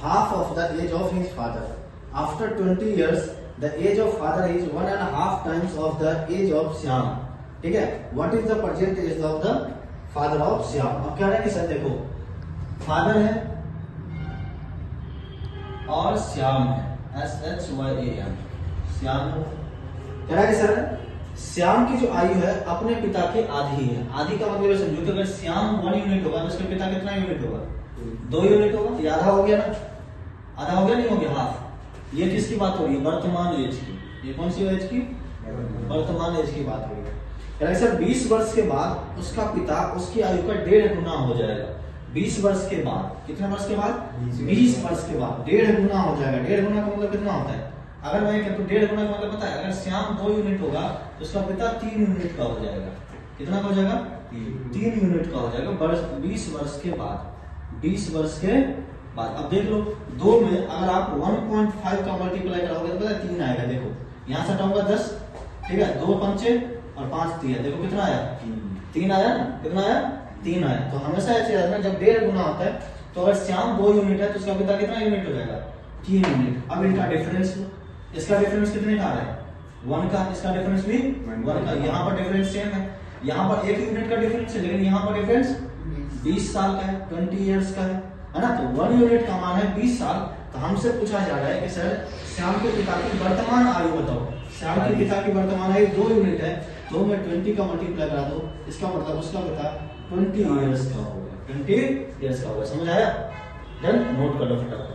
half of the age of his father. After 20 years, the age of father is 1.5 times of the age of Shyam. ठीक है? What is the present age of the father of Shyam? अब क्या रहेंगे sir, देखो father है और श्याम है, SHYAM, Shyam क्या रहेगा सर? श्याम की जो आयु है अपने पिता के आधी है। आधी का मतलब समझो कि अगर श्याम 1 यूनिट होगा तो उसके पिता कितना यूनिट होगा? 2 यूनिट होगा। ये आधा हो गया ना? आधा हो गया, नहीं हो गया? हाफ। ये किसकी बात हो रही है? वर्तमान एज की। ये कौन सी एज की? वर्तमान एज की बात हो रही है सर। 20 वर्ष के बाद उसका पिता उसकी आयु का 1.5 गुना हो जाएगा। 20 वर्ष के बाद, कितने वर्ष के बाद? 20 वर्ष के बाद 1.5 गुना हो जाएगा। 1.5 गुना का मतलब कितना होता है? अगर मैं कहता हूँ 1.5 गुना का मतलब पता है, अगर श्याम 2 यूनिट होगा तो उसका पिता 3 यूनिट का हो जाएगा। कितना का हो जाएगा? 3 यूनिट का हो जाएगा 20 वर्ष के बाद। 20 वर्ष के बाद अब देख लो, 2 में अगर आप 1.5 का मल्टीप्लाई कराओगे तो पता है 3 आएगा। देखो यहाँ से हटाऊंगा 10, ठीक है, 2 पंचे और 5 3, देखो कितना आया? 3 आया ना? कितना आया? 3 आया। तो हमेशा ऐसे रहता है जब 1.5 गुना होता है तो अगर श्याम 2 यूनिट है तो उसका पिता कितना यूनिट हो जाएगा? 3 यूनिट। अब इनका डिफरेंस, इसका डिफरेंस कितने का आ रहा है? 1 का। इसका डिफरेंस भी 1 का। यहाँ पर डिफरेंस सेम है, यहाँ पर 1 यूनिट का डिफरेंस है, लेकिन यहाँ पर डिफरेंस 20 साल का है, 20 इयर्स का है ना? तो 1 यूनिट का मान है 20 साल। तो हमसे पूछा जा रहा है कि सर श्याम के पिता की वर्तमान आयु बताओ। श्याम के पिता की वर्तमान आयु 2 यूनिट है, 2 में 20 का मल्टीप्लाई करा दो, इसका मतलब उसका पिता 20 इयर्स का होगा। 20 इयर्स का होगा। समझ आया? डन? नोट कर लो फटाफट।